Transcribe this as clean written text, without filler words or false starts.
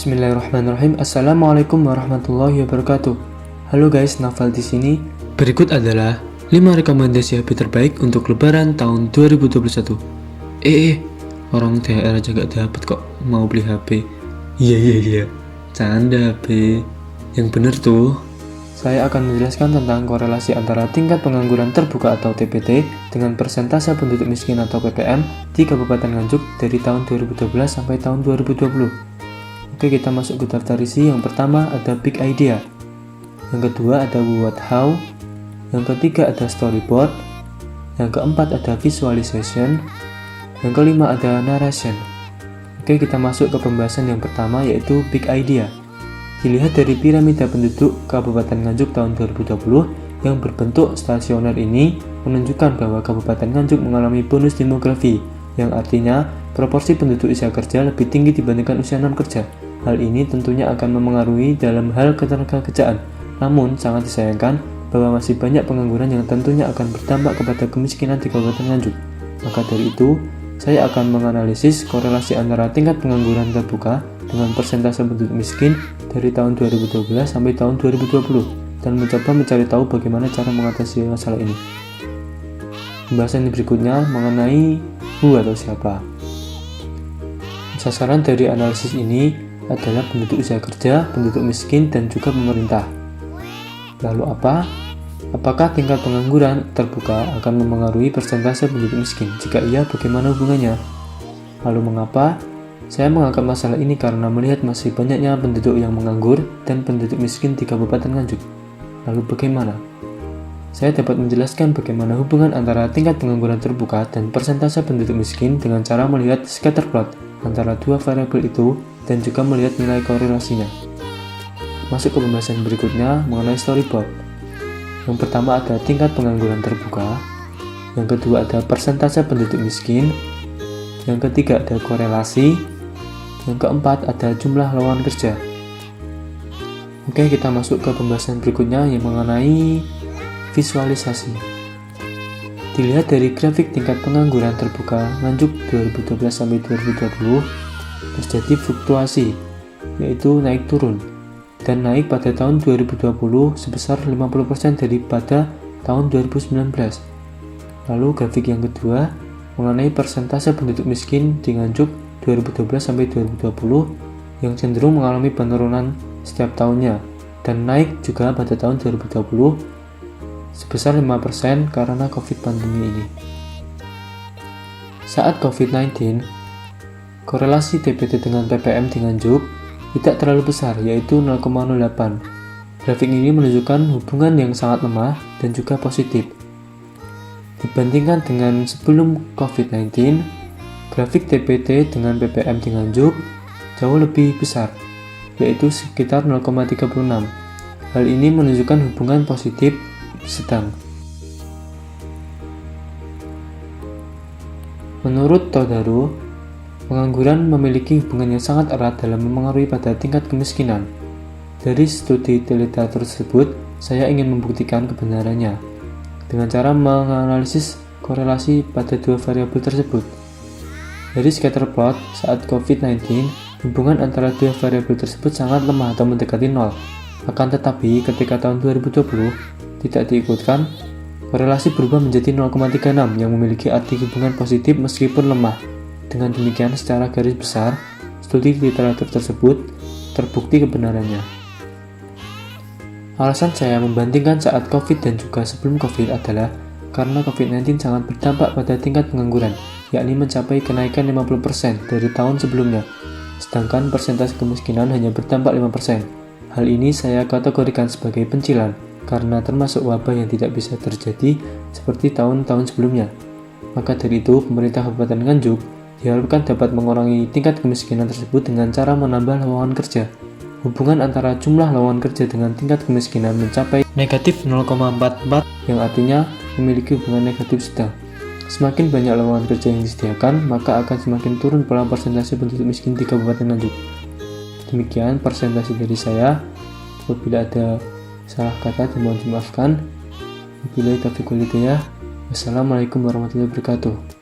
Bismillahirrahmanirrahim. Assalamualaikum warahmatullahi wabarakatuh. Halo guys, Naval di sini. Berikut adalah 5 rekomendasi HP terbaik untuk Lebaran tahun 2021. Orang THR aja gak dapet kok mau beli HP. Iya. Canda HP. Yang bener tuh. Saya akan menjelaskan tentang korelasi antara tingkat pengangguran terbuka atau TPT dengan persentase penduduk miskin atau PPM di Kabupaten Nganjuk dari tahun 2012 sampai tahun 2020. Oke, kita masuk ke daftar isi. Yang pertama ada Big Idea, yang kedua ada What How, yang ketiga ada Storyboard, yang keempat ada Visualization, yang kelima ada Narration. Oke, kita masuk ke pembahasan yang pertama yaitu Big Idea. Dilihat dari piramida penduduk Kabupaten Nganjuk tahun 2020 yang berbentuk stasioner ini menunjukkan bahwa Kabupaten Nganjuk mengalami bonus demografi, yang artinya proporsi penduduk usia kerja lebih tinggi dibandingkan usia non-kerja. Hal ini tentunya akan memengaruhi dalam hal ketenagakerjaan. Namun, sangat disayangkan bahwa masih banyak pengangguran yang tentunya akan berdampak kepada kemiskinan di Kabupaten Nganjuk. Maka dari itu, saya akan menganalisis korelasi antara tingkat pengangguran terbuka dengan persentase penduduk miskin dari tahun 2012 sampai tahun 2020 dan mencoba mencari tahu bagaimana cara mengatasi masalah ini. Pembahasan berikutnya mengenai who atau siapa. Sasaran dari analisis ini adalah penduduk usia kerja, penduduk miskin, dan juga pemerintah. Lalu apa? Apakah tingkat pengangguran terbuka akan memengaruhi persentase penduduk miskin? Jika iya, bagaimana hubungannya? Lalu mengapa? Saya mengangkat masalah ini karena melihat masih banyaknya penduduk yang menganggur dan penduduk miskin di Kabupaten Nganjuk. Lalu bagaimana? Saya dapat menjelaskan bagaimana hubungan antara tingkat pengangguran terbuka dan persentase penduduk miskin dengan cara melihat scatter plot antara dua variabel itu dan juga melihat nilai korelasinya. Masuk ke pembahasan berikutnya mengenai storyboard. Yang pertama ada tingkat pengangguran terbuka, yang kedua ada persentase penduduk miskin, yang ketiga ada korelasi, yang keempat ada jumlah lowongan kerja. Oke, kita masuk ke pembahasan berikutnya yang mengenai visualisasi. Dilihat dari grafik tingkat pengangguran terbuka Nganjuk 2012 sampai 2020 terjadi fluktuasi, yaitu naik turun, dan naik pada tahun 2020 sebesar 50% daripada tahun 2019. Lalu grafik yang kedua mengenai persentase penduduk miskin di Nganjuk 2012 sampai 2020 yang cenderung mengalami penurunan setiap tahunnya dan naik juga pada tahun 2020 sebesar 5% karena COVID pandemi ini. Saat COVID-19, korelasi TPT dengan PPM di Nganjuk tidak terlalu besar, yaitu 0,08. Grafik ini menunjukkan hubungan yang sangat lemah dan juga positif. Dibandingkan dengan sebelum COVID-19, grafik TPT dengan PPM di Nganjuk jauh lebih besar, yaitu sekitar 0,36. Hal ini menunjukkan hubungan positif sedang. Menurut Todaro, pengangguran memiliki hubungan yang sangat erat dalam memengaruhi pada tingkat kemiskinan. Dari studi literatur tersebut, saya ingin membuktikan kebenarannya dengan cara menganalisis korelasi pada dua variabel tersebut. Dari scatter plot saat COVID-19, hubungan antara dua variabel tersebut sangat lemah atau mendekati nol. Akan tetapi, ketika tahun 2020 tidak diikutkan, korelasi berubah menjadi 0,36 yang memiliki arti hubungan positif meskipun lemah. Dengan demikian, secara garis besar, studi literatur tersebut terbukti kebenarannya. Alasan saya membandingkan saat COVID dan juga sebelum COVID adalah karena COVID-19 sangat berdampak pada tingkat pengangguran, yakni mencapai kenaikan 50% dari tahun sebelumnya, sedangkan persentase kemiskinan hanya berdampak 5%. Hal ini saya kategorikan sebagai pencilan, karena termasuk wabah yang tidak bisa terjadi seperti tahun-tahun sebelumnya. Maka dari itu, pemerintah Kabupaten Nganjuk diharapkan dapat mengurangi tingkat kemiskinan tersebut dengan cara menambah lowongan kerja. Hubungan antara jumlah lowongan kerja dengan tingkat kemiskinan mencapai negatif 0,44, yang artinya memiliki hubungan negatif sedang. Semakin banyak lowongan kerja yang disediakan, maka akan semakin turun pula persentase penduduk miskin di Kabupaten Nganjuk. Demikian presentasi dari saya. Apabila ada salah kata dimohon dimaafkan. Wabillahi taufiq wal hidayah. Wassalamualaikum warahmatullahi wabarakatuh.